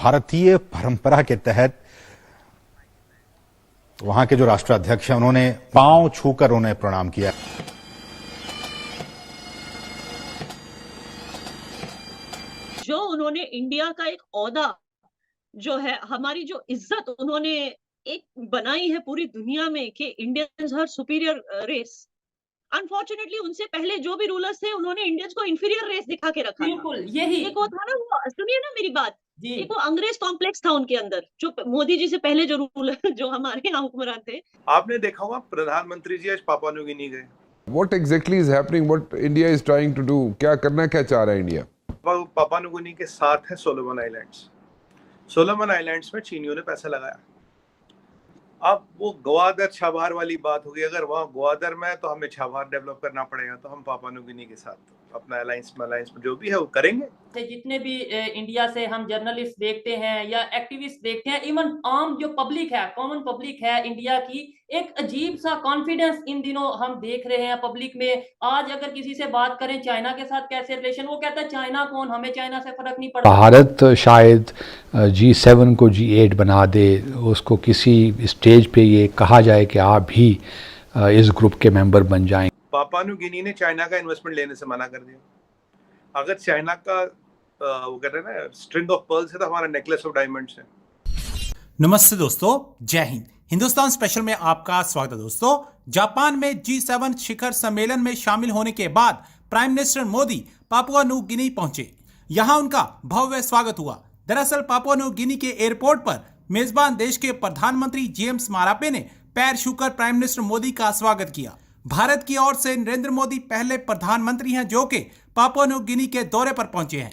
भारतीय परंपरा के तहत वहां के जो राष्ट्राध्यक्ष हैं उन्होंने पांव छूकर उन्हें प्रणाम किया। जो उन्होंने इंडिया का एक ओहदा जो है, हमारी जो इज्जत उन्होंने एक बनाई है पूरी दुनिया में कि Indians are superior race. Unfortunately उनसे पहले जो भी रूलर्स थे उन्होंने इंडियंस को इंफीरियर रेस दिखा के रखा। बिल्कुल यही एक वो था ना, वो सुनिए ना मेरी बात, जी। एक वो अंग्रेज कॉम्प्लेक्स था उनके अंदर, जो मोदी जी से पहले जो रूलर जो हमारे यहाँ हुक्मरान थे। आपने देखा होगा प्रधानमंत्री जी आज पापुआ न्यू गिनी गए। What exactly is happening? What India is trying to do? क्या करना क्या चाह रहा है इंडिया? पापुआ न्यू गिनी के साथ है सोलोमन आइलैंड्स। सोलोमन आइलैंड्स में चीनियों ने पैसा लगाया। अब वो ग्वादर छाबार वाली बात होगी, अगर वहाँ ग्वादर में है तो हमें छाबार डेवलप करना पड़ेगा, तो हम पापुआ न्यू गिनी के साथ अपना अलायंस में जो भी है वो करेंगे। जितने भी इंडिया से हम जर्नलिस्ट देखते हैं या एक्टिविस्ट देखते हैं, इवन आम जो पब्लिक है, कॉमन पब्लिक है इंडिया की, एक अजीब सा कॉन्फिडेंस इन दिनों हम देख रहे हैं पब्लिक में। आज अगर किसी से बात करें चाइना के साथ कैसे रिलेशन, वो कहता है चाइना कौन, हमें चाइना से फर्क नहीं पड़ता। भारत शायद G7 को G8 बना दे, उसको किसी स्टेज पे ये कहा जाए कि आप भी इस ग्रुप के मेंबर बन जाएं। पापुआ न्यू गिनी ने चाइना का इन्वेस्टमेंट लेने से मना कर दिया। अगर चाइना का वो कहते हैं ना स्ट्रिंग ऑफ पर्ल्स है, तो हमारा नेकलेस ऑफ डायमंड्स है। नमस्ते दोस्तों, जय हिंद। हिंदुस्तान स्पेशल में आपका स्वागत है। दोस्तों, जापान में G7 शिखर सम्मेलन में शामिल होने के बाद prime minister Modi Papua New गिनी पहुंचे। यहां उनका भव्य स्वागत हुआ। दरअसल पापुआ न्यू गिनी के एयरपोर्ट पर मेजबान देश के प्रधानमंत्री जेम्स मारापे ने पैर छूकर प्राइम मिनिस्टर मोदी का स्वागत किया। भारत की ओर से नरेंद्र मोदी पहले प्रधानमंत्री हैं जो कि पापुआ न्यू गिनी के दौरे पर पहुंचे हैं।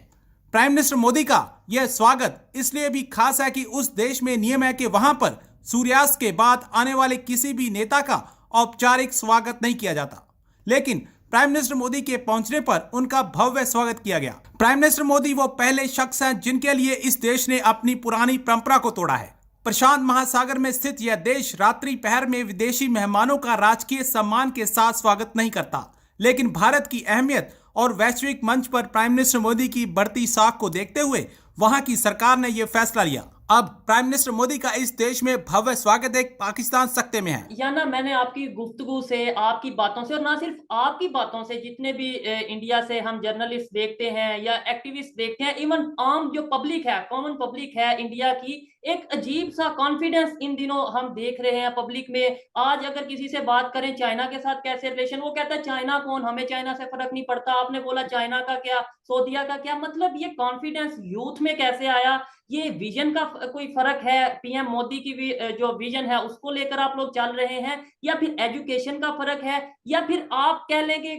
प्राइम मिनिस्टर मोदी का यह स्वागत इसलिए भी खास है कि उस देश में नियम है कि वहां पर सूर्यास्त के बाद आने वाले किसी भी नेता का औपचारिक स्वागत नहीं किया जाता, लेकिन प्राइम मिनिस्टर मोदी के पहुंचने पर उनका भव्य स्वागत किया गया। प्राइम मिनिस्टर मोदी वो पहले शख्स हैं जिनके लिए इस देश ने अपनी पुरानी परंपरा को तोड़ा है। प्रशांत महासागर में स्थित यह देश रात्रि पहर में विदेशी मेहमानों का राजकीय सम्मान के साथ स्वागत नहीं करता, लेकिन भारत की अहमियत और वैश्विक मंच पर प्राइम मिनिस्टर मोदी की बढ़ती साख को देखते हुए वहां की सरकार ने यह फैसला लिया। अब प्राइम मिनिस्टर मोदी का इस देश में भव्य स्वागत एक पाकिस्तान सख्ते में है। या ना, मैंने आपकी गुफ्तगू से, आपकी बातों से, और ना सिर्फ आपकी बातों से, जितने भी इंडिया से हम जर्नलिस्ट देखते हैं या एक्टिविस्ट देखते हैं, इवन आम जो पब्लिक है, कॉमन पब्लिक है इंडिया की, एक अजीब सा कॉन्फिडेंस इन दिनों हम देख रहे हैं पब्लिक में। आज अगर किसी से बात करें चाइना के साथ कैसे रिलेशन, वो कहता है चाइना कौन, हमें चाइना से फर्क नहीं पड़ता। आपने बोला चाइना का क्या, सऊदीया का क्या, मतलब ये कॉन्फिडेंस यूथ में कैसे आया? ये विजन का कोई फर्क है? पीएम मोदी की भी जो विजन है उसको लेकर आप लोग चल रहे हैं, या फिर एजुकेशन का फर्क है, या फिर आप कह लें कि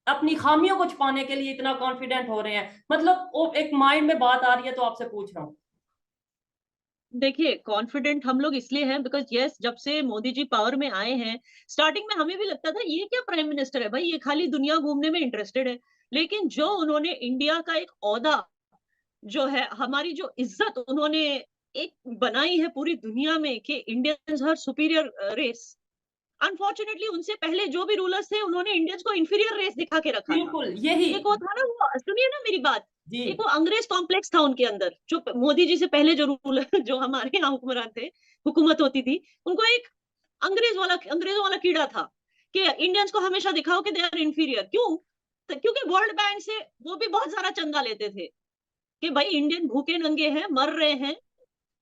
अपनी खामियों को छुपाने के लिए इतना कॉन्फिडेंट हो रहे हैं? मतलब वो एक माइंड में बात आ रही है, तो आपसे पूछ रहा हूँ। देखिए, कॉन्फिडेंट हम लोग इसलिए हैं बिकॉज यस, जब से मोदी जी पावर में आए हैं, स्टार्टिंग में हमें भी लगता था ये क्या प्राइम मिनिस्टर है भाई, ये खाली दुनिया घूमने में इंटरेस्टेड है। लेकिन जो उन्होंने इंडिया का एक ओहदा जो है, हमारी जो इज्जत उन्होंने एक बनाई है पूरी दुनिया में कि Indians are superior race. Unfortunately उनसे पहले जो भी रूलर्स थे उन्होंने इंडियंस को इंफीरियर रेस दिखा के रखा। बिल्कुल यही एक वो था ना, वो सुनिए ना मेरी बात, जी। एक वो अंग्रेज कॉम्प्लेक्स था उनके अंदर, जो मोदी जी से पहले जो रूलर जो हमारे यहाँ हुक्मरान थे, हुकूमत होती थी, उनको एक अंग्रेजों वाला कीड़ा था कि इंडियंस को हमेशा दिखाओ कि दे आर इंफीरियर। क्यों? क्योंकि वर्ल्ड बैंक से वो भी बहुत सारा चंदा लेते थे कि भाई इंडियन भूखे नंगे हैं, मर रहे हैं,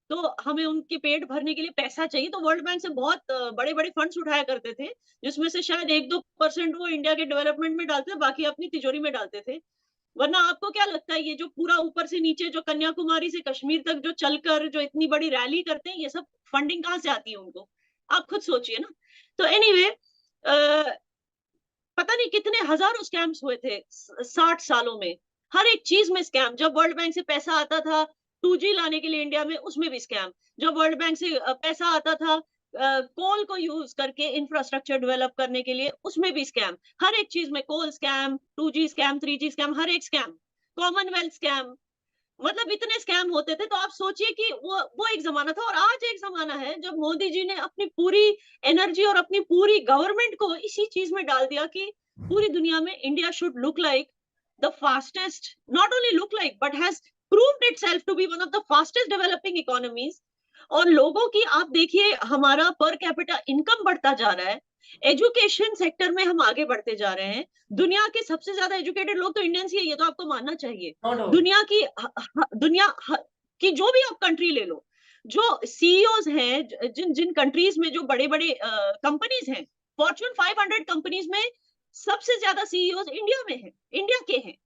तो हमें उनके पेट भरने के लिए पैसा चाहिए। तो वर्ल्ड बैंक से बहुत बड़े बड़े फंड्स उठाया करते थे, जिसमें से शायद 1-2% वो इंडिया के डेवलपमेंट में डालते थे, बाकी अपनी तिजोरी में डालते थे। वरना आपको क्या लगता है, ये जो पूरा ऊपर से नीचे, जो कन्याकुमारी से कश्मीर तक जो चलकर जो इतनी बड़ी रैली करते हैं, ये सब फंडिंग कहाँ से आती है उनको? आप खुद सोचिए ना। तो एनीवे, पता नहीं कितने हजारों स्कैम्स हुए थे 60 सालों में, हर एक चीज में स्कैम। जब वर्ल्ड बैंक से पैसा आता था 2G लाने के लिए इंडिया में, उसमें भी स्कैम। जब वर्ल्ड बैंक से पैसा आता था कोल को यूज करके इंफ्रास्ट्रक्चर डेवलप करने के लिए, उसमें भी स्कैम। हर एक चीज में coal scam, 2G scam, 3G scam, हर एक स्कैम, कॉमनवेल्थ स्कैम, मतलब इतने स्कैम होते थे। तो आप सोचिए कि वो एक जमाना था, और आज एक जमाना है जब मोदी जी ने अपनी पूरी एनर्जी और अपनी पूरी गवर्नमेंट को इसी चीज में डाल दिया कि पूरी दुनिया में India should look like the fastest, not only look like but has proved itself to be one of the fastest developing economies. और लोगों की आप देखिए हमारा पर कैपिटा इनकम बढ़ता जा रहा है, एजुकेशन सेक्टर में हम आगे बढ़ते जा रहे हैं, दुनिया के सबसे ज्यादा एजुकेटेड लोग तो इंडियंस ही है, ये तो आपको मानना चाहिए। No doubt. दुनिया की जो भी आप कंट्री ले लो, जो सीईओज हैं जिन जिन कंट्रीज में जो बड़े बड़े कंपनीज हैं, फॉर्च्यून 500 कंपनीज में सबसे ज्यादा सीईओज इंडिया में हैं, इंडिया के हैं।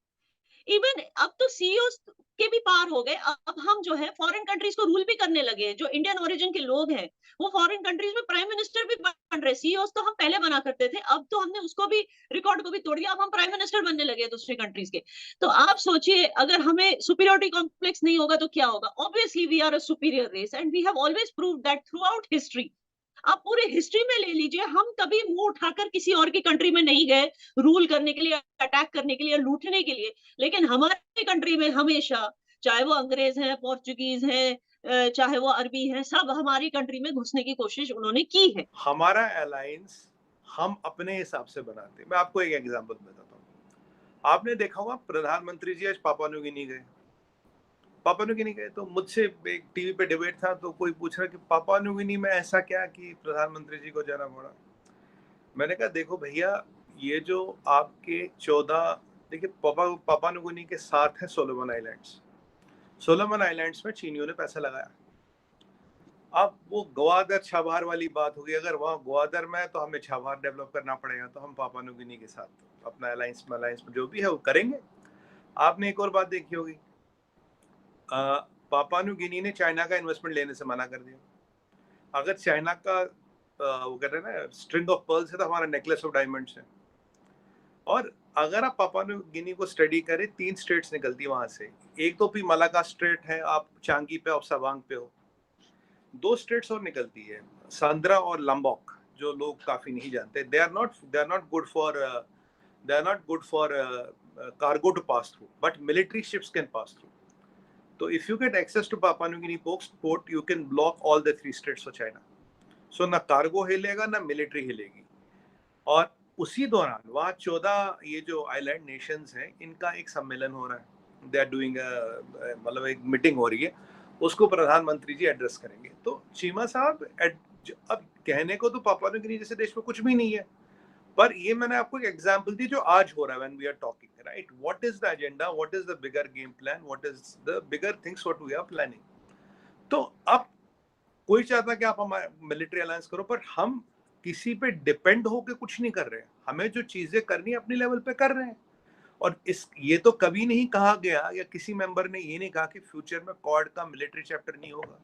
इवन अब तो सीईओ के भी पार हो गए, अब हम जो है फॉरेन कंट्रीज को रूल भी करने लगे हैं। जो इंडियन ओरिजिन के लोग हैं वो फॉरेन कंट्रीज में प्राइम मिनिस्टर भी बन रहे। सीईओ तो हम पहले बना करते थे, अब तो हमने उसको भी रिकॉर्ड को भी तोड़ दिया, अब हम प्राइम मिनिस्टर बनने लगे हैं दूसरे कंट्रीज के। तो आप सोचिए अगर हमें सुपीरियरिटी कॉम्प्लेक्स नहीं होगा तो क्या होगा? Obviously we are a superior race and we have always proved that throughout history. आप पूरे हिस्ट्री में ले लीजिए, हम कभी मुंह उठाकर किसी और की कंट्री में नहीं गए रूल करने के लिए, अटैक करने के लिए, लूटने के लिए, लेकिन हमारी कंट्री में हमेशा, चाहे वो अंग्रेज हैं, पोर्चुगीज हैं, चाहे वो अरबी हैं, सब हमारी कंट्री में घुसने की कोशिश उन्होंने की है। हमारा अलायंस हम अपने हिसाब से बनाते हैं। मैं आपको एक एग्जांपल बताता हूँ। आपने देखा होगा प्रधानमंत्री जी आज पापुआ न्यू गिनी गए। पापुआ न्यू गिनी गए तो मुझसे एक टीवी पे डिबेट था, तो कोई पूछ रहा कि पापुआ न्यू गिनी में ऐसा क्या कि प्रधानमंत्री जी को जाना पड़ा। मैंने कहा देखो भैया, ये जो आपके 14, देखिए पापुआ न्यू गिनी के साथ है सोलोमन आइलैंड्स। सोलोमन आइलैंड्स में चीनियों ने पैसा लगाया। अब वो ग्वादर छाबार वाली बात होगी, अगर वहाँ ग्वादर में तो हमें छाबार डेवलप करना पड़ेगा, तो हम पापुआ न्यू गिनी के साथ अपना अलायंस में जो भी है वो करेंगे। आपने एक और बात देखी होगी, पापुआ न्यू गिनी ने चाइना का इन्वेस्टमेंट लेने से मना कर दिया। अगर चाइना का वो कहते हैं ना स्ट्रिंग ऑफ पर्ल्स है, तो हमारा नेकलेस ऑफ डायमंड्स है। और अगर आप पापुआ न्यू गिनी को स्टडी करें, 3 स्टेट्स निकलती है वहां से। एक तो फिर मलाका स्ट्रेट है, आप चांगी पे और सवांग पे हो। 2 स्टेट्स और निकलती है, सांद्रा और लंबोक, जो लोग काफी नहीं जानते। They are not good for cargo to pass through, but military ships can pass through. तो if you get access to Papua New Guinea port, you can block all the 3 states of China. So ना cargo हिलेगा ना military हिलेगी। और उसी दौरान वहाँ 14 ये जो island Nations हैं, इनका एक सम्मेलन हो रहा है। दे आर डूइंग मतलब एक मीटिंग हो रही है, उसको प्रधानमंत्री जी एड्रेस करेंगे। तो चीमा साहब, अब कहने को तो पापुआ न्यू गिनी जैसे देश में कुछ भी नहीं है, पर ये मैंने आपको एक एग्जांपल दी जो आज हो रहा है। When we are talking, right, what is the agenda, what is the bigger game plan, what is the bigger things what we are planning. तो अब कोई चाहता कि आप हमारे मिलिट्री अलायंस करो, पर हम किसी पे डिपेंड होके कुछ नहीं कर रहे हैं। हमें जो चीजें करनी है अपनी लेवल पे कर रहे हैं। और ये तो कभी नहीं कहा गया, या किसी मेंबर ने ये नहीं कहा कि फ्यूचर में क्वाड का मिलिट्री चैप्टर नहीं होगा।